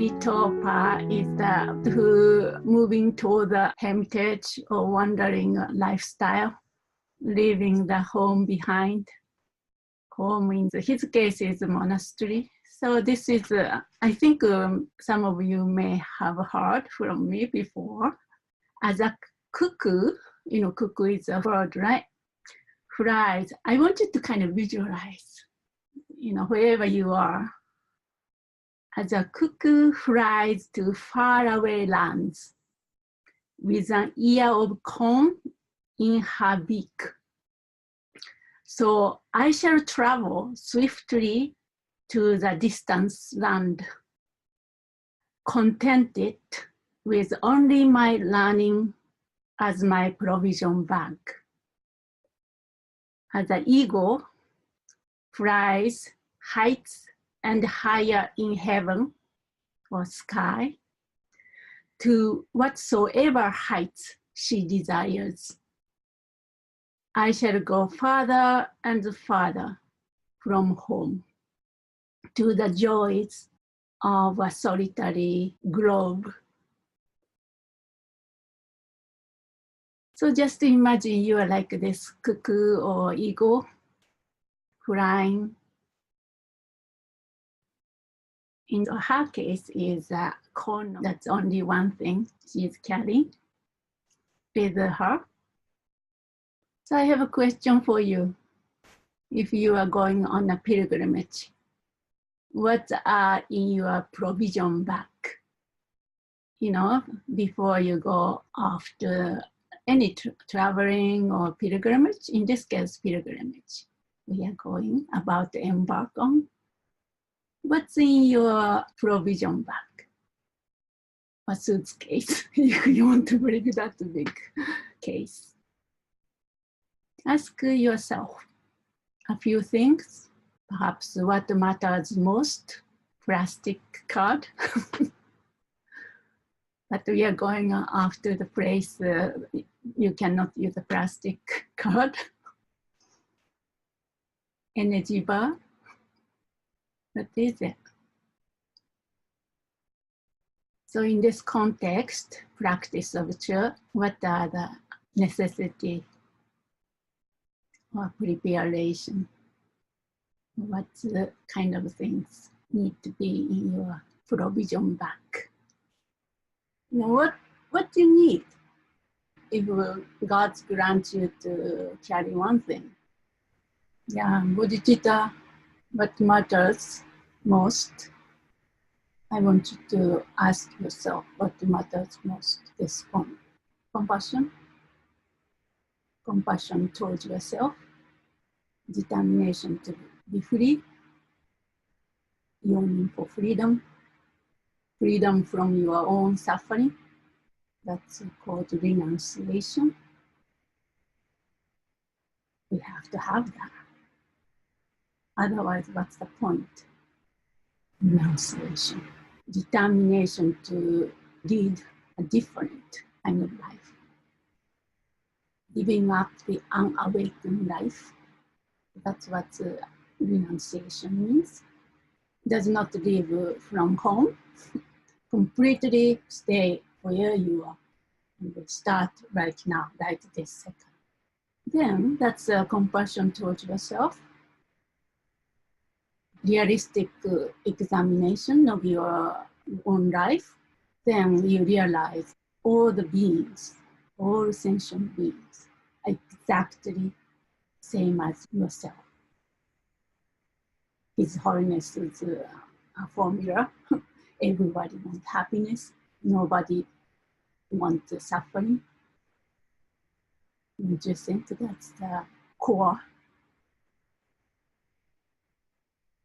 little part is that who moving toward the heritage or wandering lifestyle, leaving the home behind. Home in his case is a monastery. So this is, I think some of you may have heard from me before. As a cuckoo, you know, cuckoo is a bird, right? Flies. I wanted to kind of visualize, you know, wherever you are. As a cuckoo flies to faraway lands with an ear of corn in her beak. So I shall travel swiftly to the distant land, contented with only my learning as my provision bag. As the eagle flies heights and higher in heaven or sky to whatsoever heights she desires, I shall go farther and farther from home to the joys of a solitary globe. So just imagine you are like this cuckoo or eagle flying. In her case is a corn. That's only one thing she's carrying with her. So I have a question for you. If you are going on a pilgrimage, what are in your provision bag? You know, before you go after any traveling or pilgrimage, in this case, pilgrimage, we are going about to embark on. What's in your provision bag? A suitcase, if you want to bring that big case. Ask yourself a few things. Perhaps what matters most, plastic card. But we are going after the place, you cannot use a plastic card. Energy bar. What is it? So in this context, practice of church, what are the necessity or preparation? What kind of things need to be in your provision bag? You know, what do you need if God grants you to carry one thing? Yeah, bodhicitta, what matters most? I want you to ask yourself what matters most. This one. Compassion. Compassion towards yourself. Determination to be free. Yearning for freedom. Freedom from your own suffering. That's called renunciation. We have to have that. Otherwise, what's the point? Renunciation. Determination to lead a different kind of life. Giving up the unawakened life. That's what renunciation means. Does not live from home. Completely stay where you are. And start right now, right this second. Then that's a compassion towards yourself. Realistic examination of your own life. Then you realize all the beings, all sentient beings, are exactly same as yourself. His Holiness is a formula. Everybody wants happiness. Nobody wants suffering. You just think that's the core.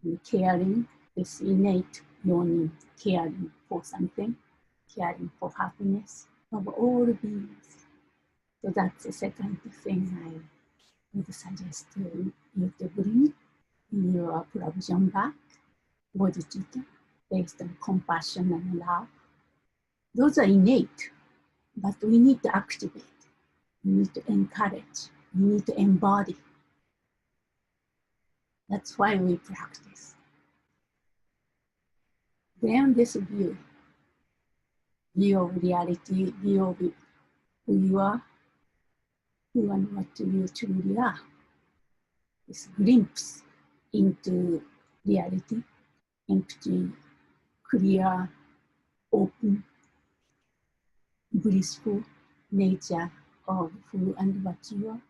And caring, this innate yearning, caring for something, caring for happiness of all beings. So that's the second thing I would suggest you to bring in your provision bag, bodhicitta, based on compassion and love. Those are innate, but we need to activate. We need to encourage. We need to embody. That's why we practice. then this view of reality, view of who you are, who and what you truly are. This glimpse into reality, empty, clear, open, blissful nature of who and what you are.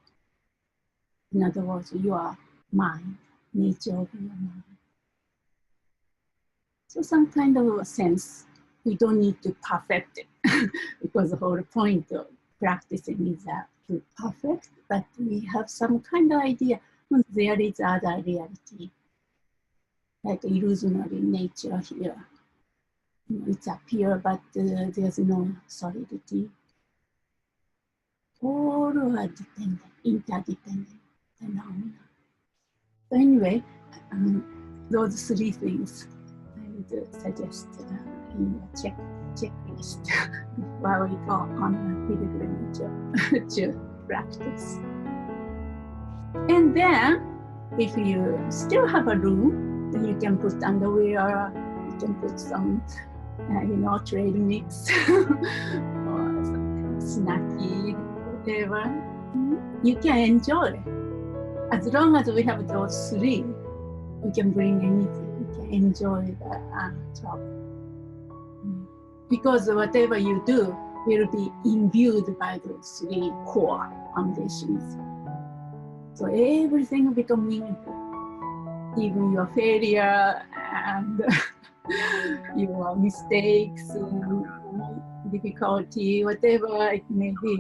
In other words, your mind, nature of your mind. So some kind of a sense, we don't need to perfect it because the whole point of practicing is to perfect, but we have some kind of idea. There is other reality, like illusionary nature here. It's appear, but there's no solidity. All are dependent, interdependent phenomena. So anyway, those three things I would suggest in a checklist while we go on a pilgrimage to practice. And then, if you still have a room, then you can put underwear, you can put some, trail mix or some kind of snacky, whatever. You can enjoy. As long as we have those three, we can bring anything. We can enjoy the travel. Because whatever you do will be imbued by those three core foundations. So everything will become meaningful. Even your failure and your mistakes, difficulty, whatever it may be,